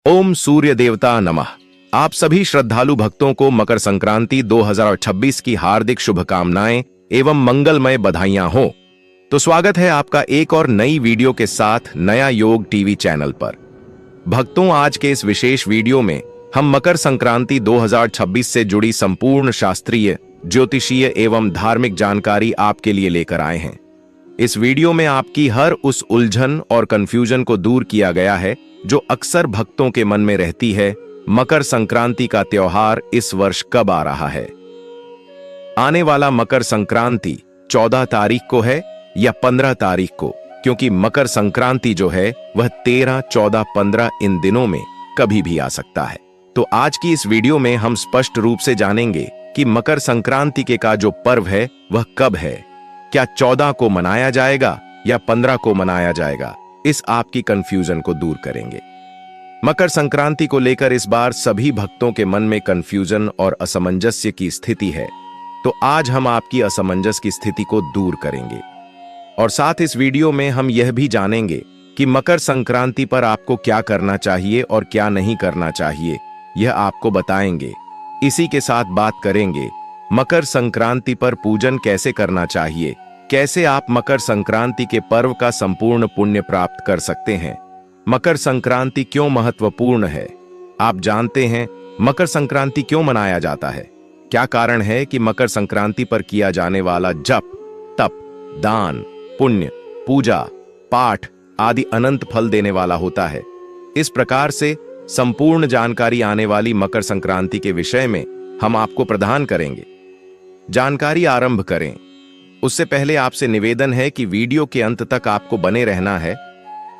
ओम सूर्य देवता नमः। आप सभी श्रद्धालु भक्तों को मकर संक्रांति 2026 की हार्दिक शुभकामनाएं एवं मंगलमय बधाइयां हो। तो स्वागत है आपका एक और नई वीडियो के साथ नया योग टीवी चैनल पर। भक्तों, आज के इस विशेष वीडियो में हम मकर संक्रांति 2026 से जुड़ी संपूर्ण शास्त्रीय, ज्योतिषीय एवं धार्मिक जानकारी आपके लिए लेकर आए हैं। इस वीडियो में आपकी हर उस उलझन और कंफ्यूजन को दूर किया गया है जो अक्सर भक्तों के मन में रहती है। मकर संक्रांति का त्योहार इस वर्ष कब आ रहा है? आने वाला मकर संक्रांति 14 तारीख को है या 15 तारीख को? क्योंकि मकर संक्रांति जो है वह 13, 14, 15 इन दिनों में कभी भी आ सकता है। तो आज की इस वीडियो में हम स्पष्ट रूप से जानेंगे कि मकर संक्रांति के का जो पर्व है वह कब है। क्या 14 को मनाया जाएगा या 15 को मनाया जाएगा? इस आपकी कंफ्यूजन को दूर करेंगे। मकर संक्रांति को लेकर इस बार सभी भक्तों के मन में कंफ्यूजन और असमंजस्य की स्थिति है। तो आज हम आपकी असमंजस की स्थिति को दूर करेंगे और साथ इस वीडियो में हम यह भी जानेंगे कि मकर संक्रांति पर आपको क्या करना चाहिए और क्या नहीं करना चाहिए, यह आपको बताएंगे। इसी के साथ बात करेंगे मकर संक्रांति पर पूजन कैसे करना चाहिए, कैसे आप मकर संक्रांति के पर्व का संपूर्ण पुण्य प्राप्त कर सकते हैं। मकर संक्रांति क्यों महत्वपूर्ण है? आप जानते हैं मकर संक्रांति क्यों मनाया जाता है? क्या कारण है कि मकर संक्रांति पर किया जाने वाला जप, तप, दान, पुण्य, पूजा, पाठ आदि अनंत फल देने वाला होता है? इस प्रकार से संपूर्ण जानकारी आने वाली मकर संक्रांति के विषय में हम आपको प्रदान करेंगे। जानकारी आरंभ करें उससे पहले आपसे निवेदन है कि वीडियो के अंत तक आपको बने रहना है,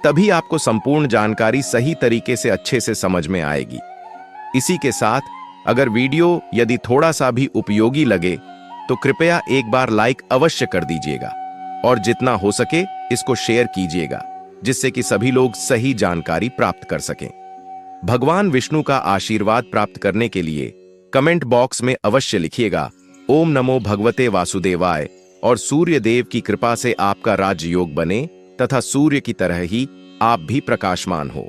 तभी आपको संपूर्ण जानकारी सही तरीके से अच्छे से समझ में आएगी। इसी के साथ अगर वीडियो यदि थोड़ा सा भी उपयोगी लगे तो कृपया एक बार लाइक अवश्य कर दीजिएगा और जितना हो सके इसको शेयर कीजिएगा, जिससे कि सभी लोग सही जानकारी प्राप्त कर सकें। भगवान विष्णु का आशीर्वाद प्राप्त करने के लिए कमेंट बॉक्स में अवश्य लिखिएगा ओम नमो भगवते वासुदेवाय और सूर्य देव की कृपा से आपका राजयोग बने तथा सूर्य की तरह ही आप भी प्रकाशमान हो।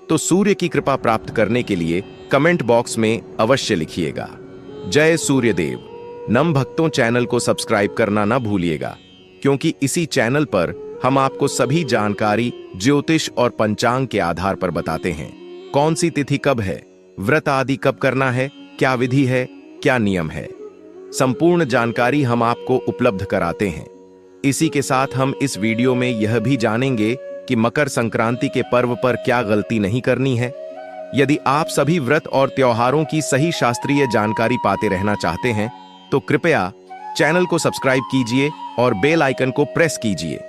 तो सूर्य की कृपा प्राप्त करने के लिए कमेंट बॉक्स में अवश्य लिखिएगा जय सूर्य देव। नम भक्तों, चैनल को सब्सक्राइब करना ना भूलिएगा, क्योंकि इसी चैनल पर हम आपको सभी जानकारी ज्योतिष और पंचांग के आधार पर बताते हैं। कौन सी तिथि कब है, व्रत आदि कब करना है, क्या विधि है, क्या नियम है, संपूर्ण जानकारी हम आपको उपलब्ध कराते हैं। इसी के साथ हम इस वीडियो में यह भी जानेंगे कि मकर संक्रांति के पर्व पर क्या गलती नहीं करनी है। यदि आप सभी व्रत और त्योहारों की सही शास्त्रीय जानकारी पाते रहना चाहते हैं तो कृपया चैनल को सब्सक्राइब कीजिए और बेल आइकन को प्रेस कीजिए।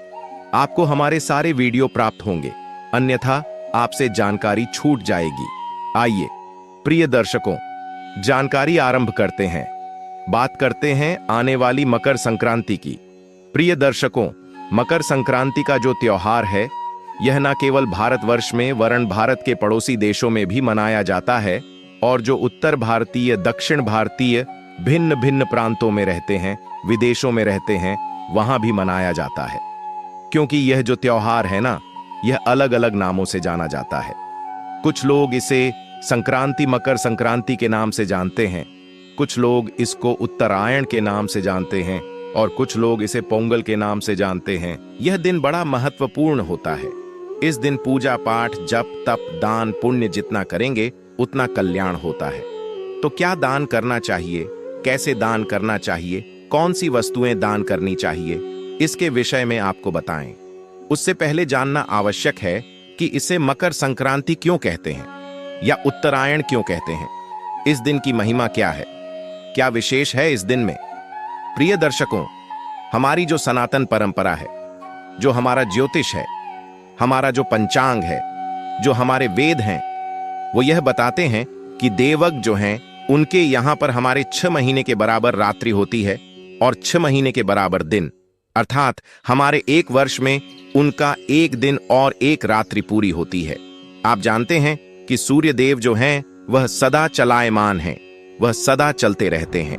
आपको हमारे सारे वीडियो प्राप्त होंगे, अन्यथा आपसे जानकारी छूट जाएगी। आइए प्रिय दर्शकों, जानकारी आरंभ करते हैं। बात करते हैं आने वाली मकर संक्रांति की। प्रिय दर्शकों, मकर संक्रांति का जो त्योहार है यह न केवल भारतवर्ष में वरन भारत के पड़ोसी देशों में भी मनाया जाता है और जो उत्तर भारतीय, दक्षिण भारतीय भिन्न भिन्न प्रांतों में रहते हैं, विदेशों में रहते हैं, वहां भी मनाया जाता है। क्योंकि यह जो त्योहार है ना, यह अलग अलग नामों से जाना जाता है। कुछ लोग इसे संक्रांति, मकर संक्रांति के नाम से जानते हैं, कुछ लोग इसको उत्तरायण के नाम से जानते हैं और कुछ लोग इसे पोंगल के नाम से जानते हैं। यह दिन बड़ा महत्वपूर्ण होता है। इस दिन पूजा पाठ, जप, तप, दान, पुण्य जितना करेंगे उतना कल्याण होता है। तो क्या दान करना चाहिए, कैसे दान करना चाहिए, कौन सी वस्तुएं दान करनी चाहिए, इसके विषय में आपको बताएं। उससे पहले जानना आवश्यक है कि इसे मकर संक्रांति क्यों कहते हैं या उत्तरायण क्यों कहते हैं। इस दिन की महिमा क्या है, क्या विशेष है इस दिन में? प्रिय दर्शकों, हमारी जो सनातन परंपरा है, जो हमारा ज्योतिष है, हमारा जो पंचांग है, जो हमारे वेद हैं, वो यह बताते हैं कि देवक जो हैं उनके यहाँ पर हमारे 6 महीने के बराबर रात्रि होती है और 6 महीने के बराबर दिन, अर्थात हमारे 1 वर्ष में उनका 1 दिन और 1 रात्रि पूरी होती है। आप जानते हैं कि सूर्य देव जो हैं वह सदा चलायमान हैं, वह सदा चलते रहते हैं।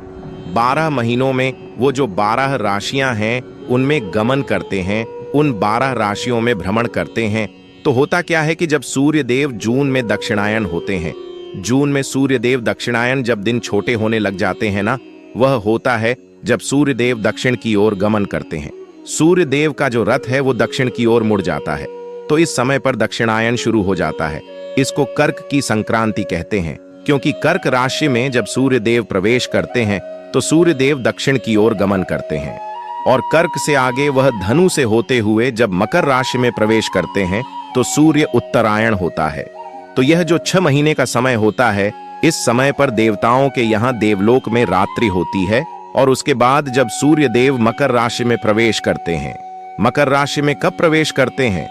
12 महीनों में वो जो 12 राशियां हैं उनमें गमन करते हैं, उन 12 राशियों में भ्रमण करते हैं। तो होता क्या है कि जब सूर्य देव जून में दक्षिणायन होते हैं, जून में सूर्य देव दक्षिणायन जब दिन छोटे होने लग जाते हैं ना, वह होता है जब सूर्य देव दक्षिण की ओर गमन करते हैं। सूर्य देव का जो रथ है वो दक्षिण की ओर मुड़ जाता है, तो इस समय पर दक्षिणायन शुरू हो जाता है। इसको कर्क की संक्रांति कहते हैं, क्योंकि कर्क राशि में जब सूर्य देव प्रवेश करते हैं तो सूर्य देव दक्षिण की ओर गमन करते हैं, और कर्क से आगे वह धनु से होते हुए जब मकर राशि में प्रवेश करते हैं तो सूर्य उत्तरायण होता है। तो यह जो 6 महीने का समय होता है, इस समय पर देवताओं के यहाँ देवलोक में रात्रि होती है, और उसके बाद जब सूर्य देव मकर राशि में प्रवेश करते हैं। मकर राशि में कब प्रवेश करते हैं?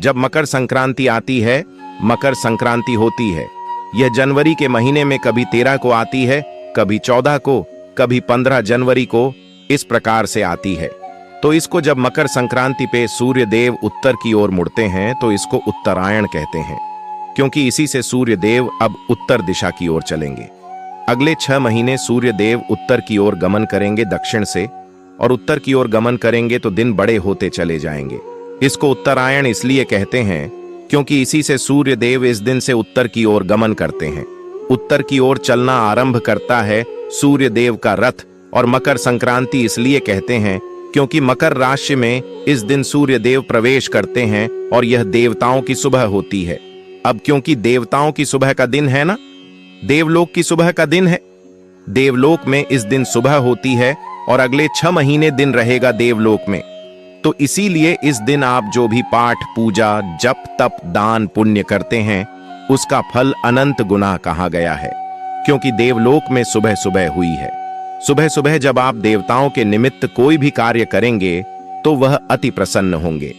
जब मकर संक्रांति आती है। मकर संक्रांति होती है, यह जनवरी के महीने में कभी 13 को आती है, कभी 14 को, कभी 15 जनवरी को, इस प्रकार से आती है। तो इसको जब मकर संक्रांति पे सूर्य देव उत्तर की ओर मुड़ते हैं तो इसको उत्तरायण कहते हैं, क्योंकि इसी से सूर्य देव अब उत्तर दिशा की ओर चलेंगे। अगले 6 महीने सूर्य देव उत्तर की ओर गमन करेंगे दक्षिण से, और उत्तर की ओर गमन करेंगे तो दिन बड़े होते चले जाएंगे। इसको उत्तरायण इसलिए कहते हैं क्योंकि इसी से सूर्य देव इस दिन से उत्तर की ओर गमन करते हैं। उत्तर की ओर चलना आरंभ करता है सूर्य देव का रथ, और मकर संक्रांति इसलिए कहते हैं क्योंकि मकर राशि में इस दिन सूर्य देव प्रवेश करते हैं, और यह देवताओं की सुबह होती है। अब क्योंकि देवताओं की सुबह का दिन है ना, देवलोक की सुबह का दिन है, देवलोक में इस दिन सुबह होती है, और अगले 6 महीने दिन रहेगा देवलोक में। तो इसीलिए इस दिन आप जो भी पाठ, पूजा, जप, तप, दान, पुण्य करते हैं, उसका फल अनंत गुना कहा गया है, क्योंकि देवलोक में सुबह सुबह हुई है। सुबह सुबह जब आप देवताओं के निमित्त कोई भी कार्य करेंगे तो वह अति प्रसन्न होंगे।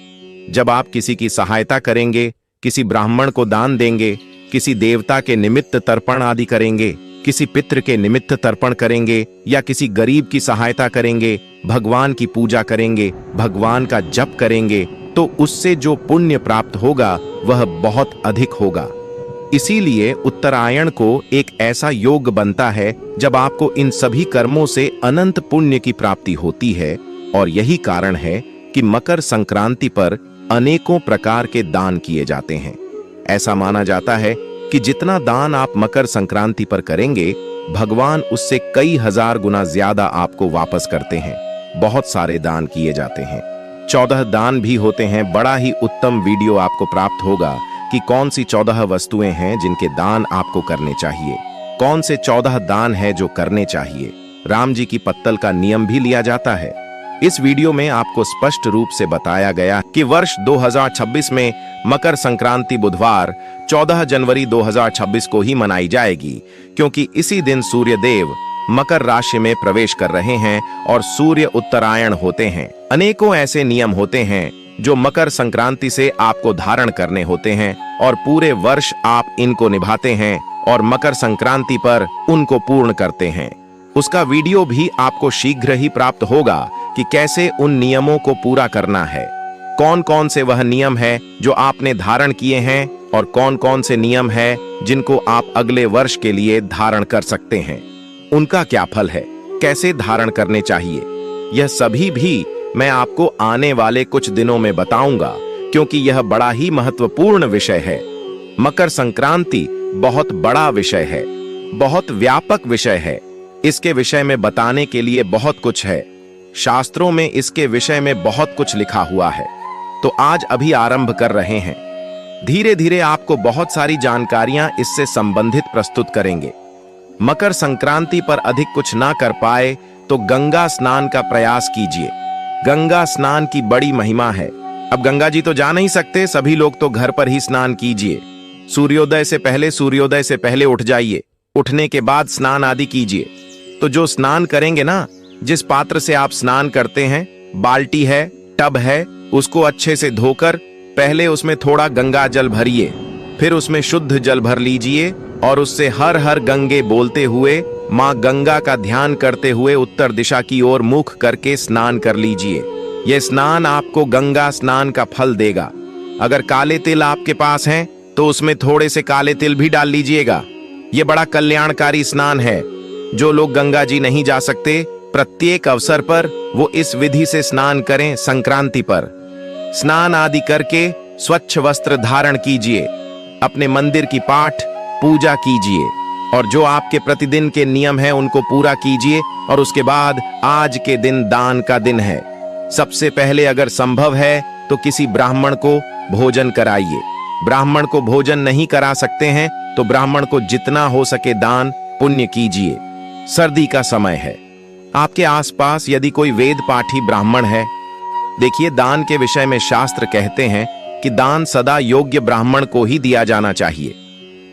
जब आप किसी की सहायता करेंगे, किसी ब्राह्मण को दान देंगे, किसी देवता के निमित्त तर्पण आदि करेंगे, किसी पितृ के निमित्त तर्पण करेंगे, या किसी गरीब की सहायता करेंगे, भगवान की पूजा करेंगे, भगवान का जप करेंगे, तो उससे जो पुण्य प्राप्त होगा वह बहुत अधिक होगा। इसीलिए उत्तरायण को एक ऐसा योग बनता है जब आपको इन सभी कर्मों से अनंत पुण्य की प्राप्ति होती है, और यही कारण है कि मकर संक्रांति पर अनेकों प्रकार के दान किए जाते हैं। ऐसा माना जाता है कि जितना दान आप मकर संक्रांति पर करेंगे, भगवान उससे कई हजार गुना ज्यादा आपको वापस करते हैं। बहुत सारे दान किए जाते हैं, 14 दान भी होते हैं। बड़ा ही उत्तम वीडियो आपको प्राप्त होगा कि कौन सी 14 वस्तुएं हैं जिनके दान आपको करने चाहिए, कौन से 14 दान है जो करने चाहिए। राम जी की पत्तल का नियम भी लिया जाता है। इस वीडियो में आपको स्पष्ट रूप से बताया गया कि वर्ष 2026 में मकर संक्रांति बुधवार 14 जनवरी 2026 को ही मनाई जाएगी, क्योंकि इसी दिन सूर्य देव मकर राशि में प्रवेश कर रहे हैं और सूर्य उत्तरायण होते हैं। अनेकों ऐसे नियम होते हैं जो मकर संक्रांति से आपको धारण करने होते हैं, और पूरे वर्ष आप इनको निभाते हैं और मकर संक्रांति पर उनको पूर्ण करते हैं। उसका वीडियो भी आपको शीघ्र ही प्राप्त होगा कि कैसे उन नियमों को पूरा करना है, कौन कौन से वह नियम है जो आपने धारण किए हैं, और कौन कौन से नियम है जिनको आप अगले वर्ष के लिए धारण कर सकते हैं, उनका क्या फल है, कैसे धारण करने चाहिए। यह सभी भी मैं आपको आने वाले कुछ दिनों में बताऊंगा, क्योंकि यह बड़ा ही महत्वपूर्ण विषय है। मकर संक्रांति बहुत बड़ा विषय है, बहुत व्यापक विषय है। इसके विषय में बताने के लिए बहुत कुछ है, शास्त्रों में इसके विषय में बहुत कुछ लिखा हुआ है। तो आज अभी आरंभ कर रहे हैं, धीरे धीरे आपको बहुत सारी जानकारियां इससे संबंधित प्रस्तुत करेंगे। मकर संक्रांति पर अधिक कुछ ना कर पाए तो गंगा स्नान का प्रयास कीजिए। गंगा स्नान की बड़ी महिमा है। अब गंगा जी तो जा नहीं सकते, सभी लोग तो घर पर ही स्नान कीजिए। सूर्योदय से पहले उठ जाइए, उठने के बाद स्नान आदि कीजिए। तो जो स्नान करेंगे ना, जिस पात्र से आप स्नान करते हैं, बाल्टी है, टब है, उसको अच्छे से धोकर पहले उसमें थोड़ा गंगा जल भरिए, फिर उसमें शुद्ध जल भर लीजिए, और उससे हर हर गंगे बोलते हुए, माँ गंगा का ध्यान करते हुए उत्तर दिशा की ओर मुख करके स्नान कर लीजिए। यह स्नान आपको गंगा स्नान का फल देगा। अगर काले तिल आपके पास हैं तो उसमें थोड़े से काले तिल भी डाल लीजिएगा। यह बड़ा कल्याणकारी स्नान है। जो लोग गंगा जी नहीं जा सकते, प्रत्येक अवसर पर वो इस विधि से स्नान करें। संक्रांति पर स्नान आदि करके स्वच्छ वस्त्र धारण कीजिए, अपने मंदिर की पाठ पूजा कीजिए और जो आपके प्रतिदिन के नियम हैं उनको पूरा कीजिए। और उसके बाद आज के दिन दान का दिन है। सबसे पहले अगर संभव है तो किसी ब्राह्मण को भोजन कराइए। ब्राह्मण को भोजन नहीं करा सकते हैं तो ब्राह्मण को जितना हो सके दान पुण्य कीजिए। सर्दी का समय है, आपके आसपास यदि कोई वेद पाठी ब्राह्मण है, देखिए दान के विषय में शास्त्र कहते हैं कि दान सदा योग्य ब्राह्मण को ही दिया जाना चाहिए।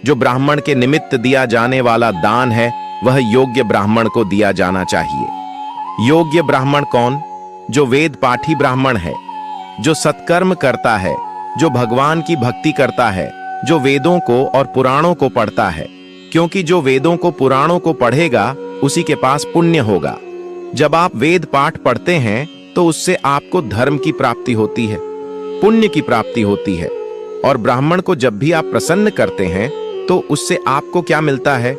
जो ब्राह्मण के निमित्त दिया जाने वाला दान है वह योग्य ब्राह्मण को दिया जाना चाहिए। योग्य ब्राह्मण कौन? जो वेद पाठी ब्राह्मण है, जो सत्कर्म करता है, जो भगवान की भक्ति करता है, जो वेदों को और पुराणों को पढ़ता है। क्योंकि जो वेदों को पुराणों को पढ़ेगा उसी के पास पुण्य होगा। जब आप वेद पाठ पढ़ते हैं तो उससे आपको धर्म की प्राप्ति होती है, पुण्य की प्राप्ति होती है। और ब्राह्मण को जब भी आप प्रसन्न करते हैं तो उससे आपको क्या मिलता है?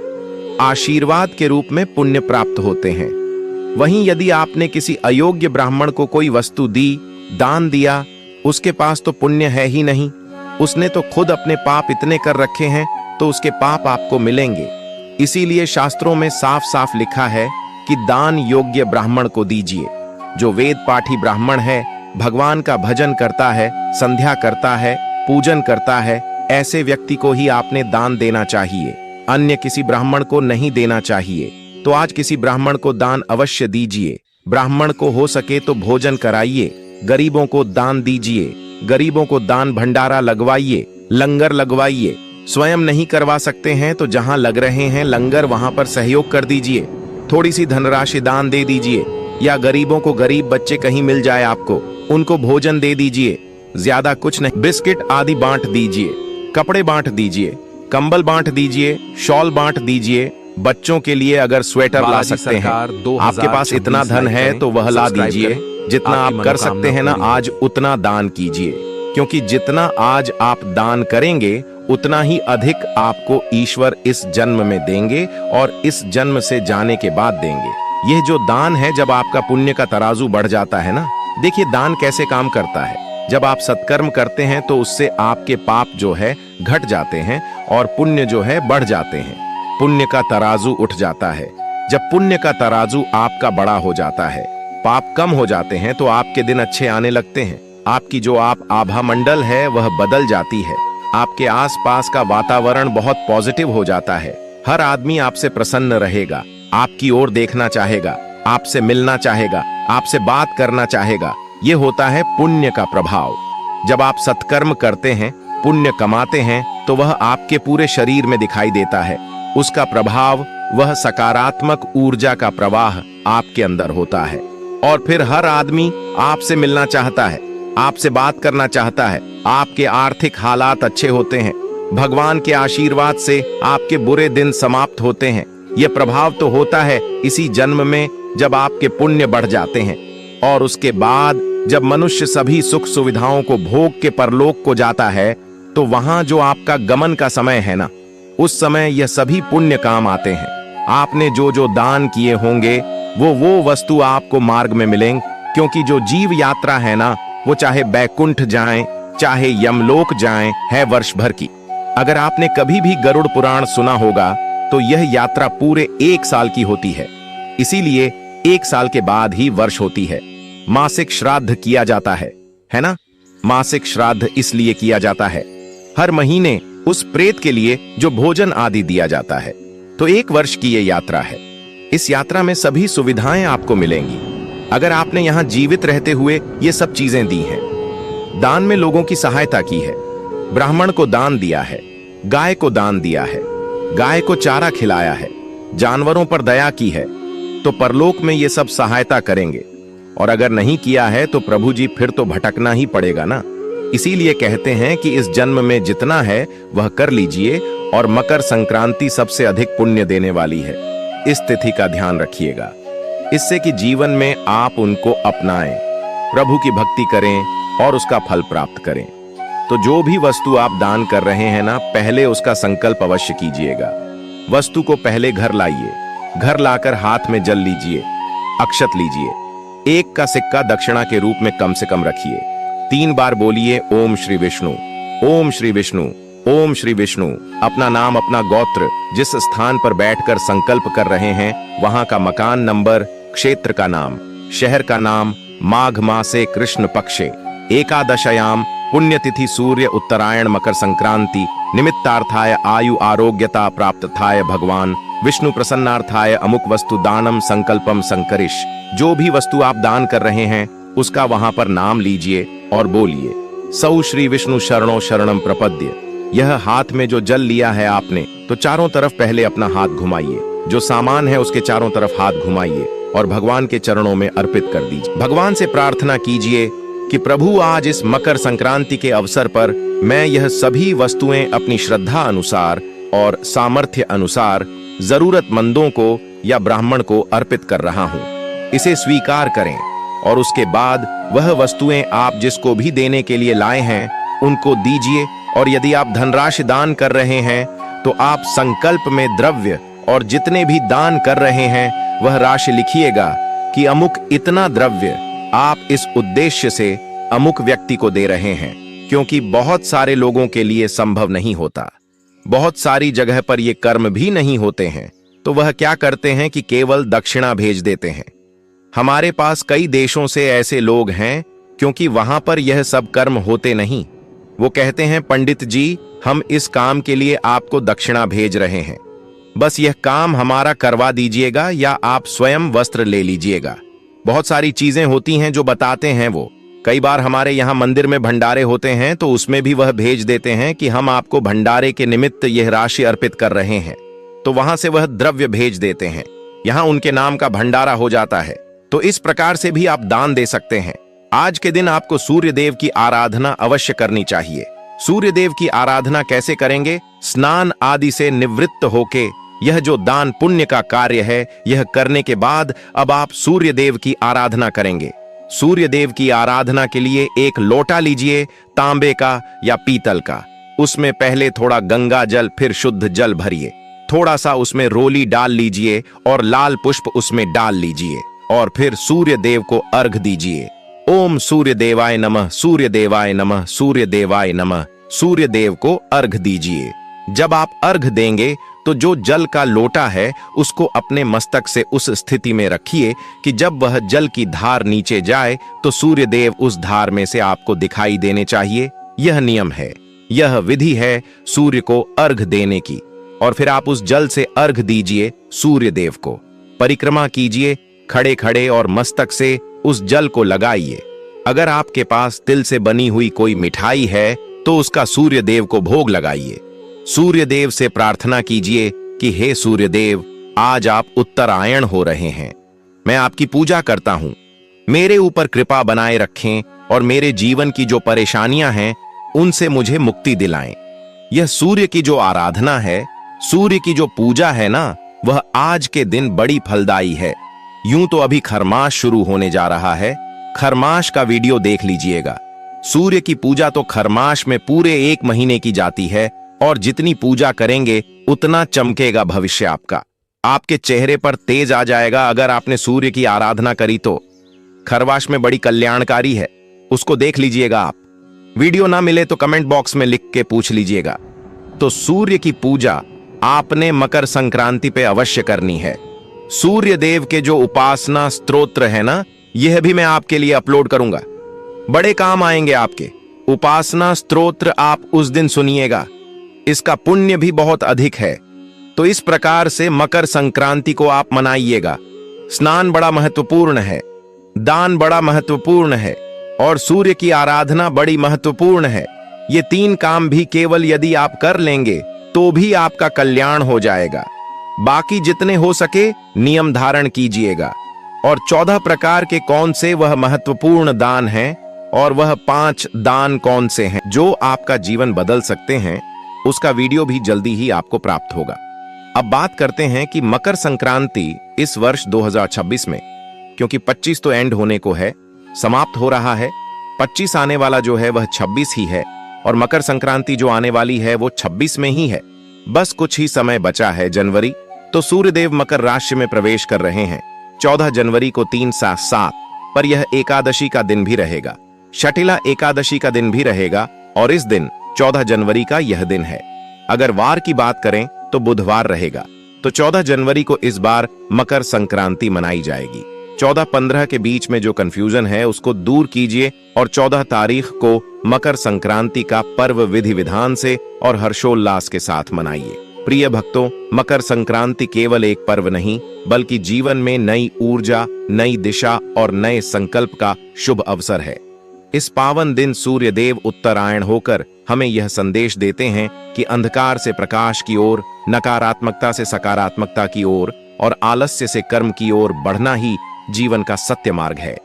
आशीर्वाद के रूप में पुण्य प्राप्त होते हैं। वहीं यदि आपने किसी अयोग्य ब्राह्मण को कोई वस्तु दी, दान दिया, उसके पास तो पुण्य है ही नहीं। उसने तो खुद अपने पाप इतने कर रखे हैं तो उसके पाप आपको मिलेंगे। इसीलिए शास्त्रों में साफ साफ लिखा है कि दान योग्य ब्राह्मण को दीजिए। जो वेद पाठी ब्राह्मण है, भगवान का भजन करता है, संध्या करता है, पूजन करता है, ऐसे व्यक्ति को ही आपने दान देना चाहिए, अन्य किसी ब्राह्मण को नहीं देना चाहिए। तो आज किसी ब्राह्मण को दान अवश्य दीजिए। ब्राह्मण को हो सके तो भोजन कराइए, गरीबों को दान दीजिए, गरीबों को दान भंडारा लगवाइए, लंगर लगवाइए। स्वयं नहीं करवा सकते हैं तो जहां लग रहे हैं लंगर वहां पर सहयोग कर दीजिए। थोड़ी सी धनराशि दान दे दीजिए, या गरीबों को, गरीब बच्चे कहीं मिल जाए आपको, उनको भोजन दे दीजिए। ज्यादा कुछ नहीं, बिस्किट आदि बांट दीजिए, कपड़े बांट दीजिए, कंबल बांट दीजिए, शॉल बांट दीजिए। बच्चों के लिए अगर स्वेटर ला सकते हैं, आपके पास इतना धन है तो वह ला दीजिए। जितना आप कर सकते हैं ना आज, उतना दान कीजिए। क्योंकि जितना आज आप दान करेंगे उतना ही अधिक आपको ईश्वर इस जन्म में देंगे और इस जन्म से जाने के बाद देंगे। यह जो दान है, जब आपका पुण्य का तराजू बढ़ जाता है ना, देखिए दान कैसे काम करता है। जब आप सत्कर्म करते हैं तो उससे आपके पाप जो है घट जाते हैं और पुण्य जो है बढ़ जाते हैं। पुण्य का तराजू उठ जाता है। जब पुण्य का तराजू आपका बड़ा हो जाता है, पाप कम हो जाते हैं तो आपके दिन अच्छे आने लगते हैं। आपकी जो आप आभा मंडल है वह बदल जाती है। आपके आसपास का वातावरण बहुत पॉजिटिव हो जाता है। हर आदमी आपसे प्रसन्न रहेगा, आपकी ओर देखना चाहेगा, आपसे मिलना चाहेगा, आपसे बात करना चाहेगा। यह होता है पुण्य का प्रभाव। जब आप सत्कर्म करते हैं, पुण्य कमाते हैं, तो वह आपके पूरे शरीर में दिखाई देता है। उसका प्रभाव, वह सकारात्मक ऊर्जा का प्रवाह आपके अंदर होता है। और फिर हर आदमी आपसे मिलना चाहता है, आपसे बात करना चाहता है। आपके आर्थिक हालात अच्छे होते हैं। भगवान के आशीर्वाद से आपके बुरे दिन समाप्त होते हैं। यह प्रभाव तो होता है इसी जन्म में, जब आपके पुण्य बढ़ जाते हैं। और उसके बाद जब मनुष्य सभी सुख सुविधाओं को भोग के परलोक को जाता है, तो वहां जो आपका गमन का समय है ना, उस समय यह सभी पुण्य काम आते हैं। आपने जो जो दान किए होंगे वो वस्तु आपको मार्ग में मिलेंगे। क्योंकि जो जीव यात्रा है ना, वो चाहे बैकुंठ जाएं, चाहे यमलोक जाएं, है वर्ष भर की। अगर आपने कभी भी गरुड़ पुराण सुना होगा तो यह यात्रा पूरे 1 साल की होती है। इसीलिए 1 साल के बाद ही वर्ष होती है। मासिक श्राद्ध किया जाता है ना? मासिक श्राद्ध इसलिए किया जाता है, हर महीने उस प्रेत के लिए जो भोजन आदि दिया जाता है। तो 1 वर्ष की यह यात्रा है। इस यात्रा में सभी सुविधाएं आपको मिलेंगी अगर आपने यहां जीवित रहते हुए ये सब चीजें दी हैं। दान में लोगों की सहायता की है, ब्राह्मण को दान दिया है, गाय को दान दिया है, गाय को चारा खिलाया है, जानवरों पर दया की है, तो परलोक में ये सब सहायता करेंगे। और अगर नहीं किया है तो प्रभु जी फिर तो भटकना ही पड़ेगा ना। इसीलिए कहते हैं कि इस जन्म में जितना है वह कर लीजिए, और मकर संक्रांति सबसे अधिक पुण्य देने वाली है। इस तिथि का ध्यान रखिएगा, इससे कि जीवन में आप उनको अपनाएं, प्रभु की भक्ति करें और उसका फल प्राप्त करें। तो जो भी वस्तु आप दान कर रहे हैं ना, पहले उसका संकल्प अवश्य कीजिएगा। वस्तु को पहले घर लाइए, घर लाकर हाथ में जल लीजिए, अक्षत लीजिए, 1 का सिक्का दक्षिणा के रूप में कम से कम रखिए। 3 बार बोलिए ओम श्री विष्णु, ओम श्री विष्णु, ओम श्री विष्णु। अपना नाम, अपना गोत्र, जिस स्थान पर बैठकर संकल्प कर रहे हैं वहां का मकान नंबर, क्षेत्र का नाम, शहर का नाम, माघ मासे कृष्ण पक्षे एकादशयाम पुण्यतिथि सूर्य उत्तरायण मकर संक्रांति निमित्तार्थाय आयु आरोग्यता प्राप्तथाय भगवान विष्णु प्रसन्नार्थाय अमुक वस्तु दानम संकल्पम संकरिश। जो भी वस्तु आप दान कर रहे हैं उसका वहां पर नाम लीजिए और बोलिए सौ श्री विष्णु शरणो शरणम प्रपद्य। यह हाथ में जो जल लिया है आपने, तो चारों तरफ पहले अपना हाथ घुमाइए, जो सामान है उसके चारों तरफ हाथ घुमाइए और भगवान के चरणों में अर्पित कर दीजिए। भगवान से प्रार्थना कीजिए कि प्रभु आज इस मकर संक्रांति के अवसर पर मैं यह सभी वस्तुएं अपनी श्रद्धा अनुसार और सामर्थ्य अनुसार जरूरतमंदों को या ब्राह्मण को अर्पित कर रहा हूं। इसे स्वीकार करें और उसके बाद वह वस्तुएं आप जिसको भी देने के लिए लाए हैं उनको दीजिए। और यदि आप धनराशि दान कर रहे हैं तो आप संकल्प में द्रव्य और जितने भी दान कर रहे हैं वह राशि लिखिएगा कि अमुक इतना द्रव्य आप इस उद्देश्य से अमुक व्यक्ति को दे रहे हैं, क्योंकि बहुत सारे लोगों के लिए संभव नहीं होता, बहुत सारी जगह पर ये कर्म भी नहीं होते हैं, तो वह क्या करते हैं कि केवल दक्षिणा भेज देते हैं। हमारे पास कई देशों से ऐसे लोग हैं, क्योंकि वहां पर यह सब कर्म होते नहीं। वो कहते हैं पंडित जी हम इस काम के लिए आपको दक्षिणा भेज रहे हैं, बस यह काम हमारा करवा दीजिएगा या आप स्वयं वस्त्र ले लीजिएगा। बहुत सारी चीजें होती हैं जो बताते हैं वो। कई बार हमारे यहाँ मंदिर में भंडारे होते हैं तो उसमें भी वह भेज देते हैं कि हम आपको भंडारे के निमित्त यह राशि अर्पित कर रहे हैं, तो वहां से वह द्रव्य भेज देते हैं, यहाँ उनके नाम का भंडारा हो जाता है। तो इस प्रकार से भी आप दान दे सकते हैं। आज के दिन आपको सूर्य देव की आराधना अवश्य करनी चाहिए। सूर्य देव की आराधना कैसे करेंगे? स्नान आदि से निवृत्त होके यह जो दान पुण्य का कार्य है यह करने के बाद अब आप सूर्य देव की आराधना करेंगे। सूर्य देव की आराधना के लिए एक लोटा लीजिए, तांबे का या पीतल का। उसमें पहले थोड़ा गंगा जल फिर शुद्ध जल भरिए, थोड़ा सा उसमें रोली डाल लीजिए और लाल पुष्प उसमें डाल लीजिए और फिर सूर्य देव को अर्घ दीजिए। ओम सूर्य देवाय नमः, सूर्य देवाय नमः, सूर्य देवाय नमः। सूर्य देव को अर्घ दीजिए। जब आप अर्घ देंगे तो जो जल का लोटा है उसको अपने मस्तक से उस स्थिति में रखिए कि जब वह जल की धार नीचे जाए तो सूर्य देव उस धार में से आपको दिखाई देने चाहिए। यह नियम है, यह विधि है सूर्य को अर्घ देने की। और फिर आप उस जल से अर्घ दीजिए सूर्य देव को। परिक्रमा कीजिए खड़े खड़े और मस्तक से उस जल को लगाइए। अगर आपके पास तिल से बनी हुई कोई मिठाई है तो उसका सूर्य देव को भोग लगाइए। सूर्य देव से प्रार्थना कीजिए कि हे सूर्य देव, आज आप उत्तरायण हो रहे हैं, मैं आपकी पूजा करता हूं, मेरे ऊपर कृपा बनाए रखें और मेरे जीवन की जो परेशानियां हैं उनसे मुझे मुक्ति दिलाएं। यह सूर्य की जो आराधना है, सूर्य की जो पूजा है ना, वह आज के दिन बड़ी फलदायी है। यूं तो अभी खरमास शुरू होने जा रहा है, खरमास का वीडियो देख लीजिएगा। सूर्य की पूजा तो खरमास में पूरे 1 महीने की जाती है और जितनी पूजा करेंगे उतना चमकेगा भविष्य आपका। आपके चेहरे पर तेज आ जाएगा अगर आपने सूर्य की आराधना करी तो। खरवास में बड़ी कल्याणकारी है, उसको देख लीजिएगा आप। वीडियो ना मिले तो कमेंट बॉक्स में लिख के पूछ लीजिएगा। तो सूर्य की पूजा आपने मकर संक्रांति पे अवश्य करनी है। सूर्य देव के जो उपासना स्तोत्र है ना, यह भी मैं आपके लिए अपलोड करूंगा, बड़े काम आएंगे आपके। उपासना स्तोत्र आप उस दिन सुनिएगा, इसका पुण्य भी बहुत अधिक है। तो इस प्रकार से मकर संक्रांति को आप मनाइएगा। स्नान बड़ा महत्वपूर्ण है, दान बड़ा महत्वपूर्ण है और सूर्य की आराधना बड़ी महत्वपूर्ण है। ये 3 काम भी केवल यदि आप कर लेंगे तो भी आपका कल्याण हो जाएगा। बाकी जितने हो सके नियम धारण कीजिएगा। और 14 प्रकार के कौन से वह महत्वपूर्ण दान हैं और वह 5 दान कौन से हैं जो आपका जीवन बदल सकते हैं, उसका वीडियो भी जल्दी ही आपको प्राप्त होगा। अब बात करते हैं कि मकर संक्रांति इस वर्ष 2026 में, क्योंकि 25 तो एंड होने को है, समाप्त हो रहा है, 25 आने वाला जो है वह 26 ही है और मकर संक्रांति जो आने वाली है वो 26 में ही है। बस कुछ ही समय बचा है। जनवरी तो सूर्यदेव मकर राशि में प्रवेश कर रहे हैं। 14 जनवरी को 3 7 पर यह एकादशी का दिन भी रहेगा। शटिला एकादशी का दिन भी रहेगा और इस दिन 14 जनवरी का यह दिन है। अगर वार की बात करें तो बुधवार रहेगा, तो 14 जनवरी को इस बार मकर संक्रांति मनाई जाएगी। 14-15 के बीच में जो कंफ्यूजन है उसको दूर कीजिए और 14 तारीख को मकर संक्रांति का पर्व विधि विधान से और हर्षोल्लास के साथ मनाइए। प्रिय भक्तों, मकर संक्रांति केवल एक पर्व नहीं बल्कि जीवन में नई ऊर्जा, नई दिशा और नए संकल्प का शुभ अवसर है। इस पावन दिन सूर्य देव उत्तरायण होकर हमें यह संदेश देते हैं कि अंधकार से प्रकाश की ओर, नकारात्मकता से सकारात्मकता की ओर और आलस्य से कर्म की ओर बढ़ना ही जीवन का सत्य मार्ग है।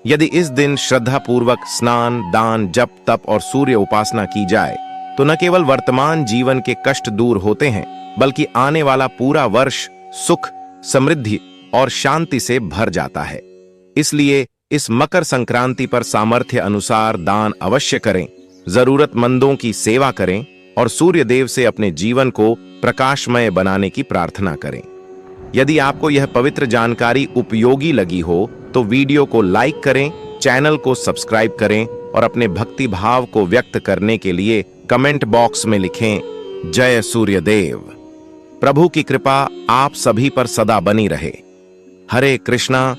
यदि इस दिन श्रद्धा पूर्वक स्नान, दान, जप, तप और सूर्य उपासना की जाए तो न केवल वर्तमान जीवन के कष्ट दूर होते हैं बल्कि आने वाला पूरा वर्ष सुख, समृद्धि और शांति से भर जाता है। इसलिए इस मकर संक्रांति पर सामर्थ्य अनुसार दान अवश्य करें, जरूरतमंदों की सेवा करें और सूर्य देव से अपने जीवन को प्रकाशमय बनाने की प्रार्थना करें। यदि आपको यह पवित्र जानकारी उपयोगी लगी हो तो वीडियो को लाइक करें, चैनल को सब्सक्राइब करें और अपने भक्ति भाव को व्यक्त करने के लिए कमेंट बॉक्स में लिखें जय सूर्य देव। प्रभु की कृपा आप सभी पर सदा बनी रहे। हरे कृष्णा।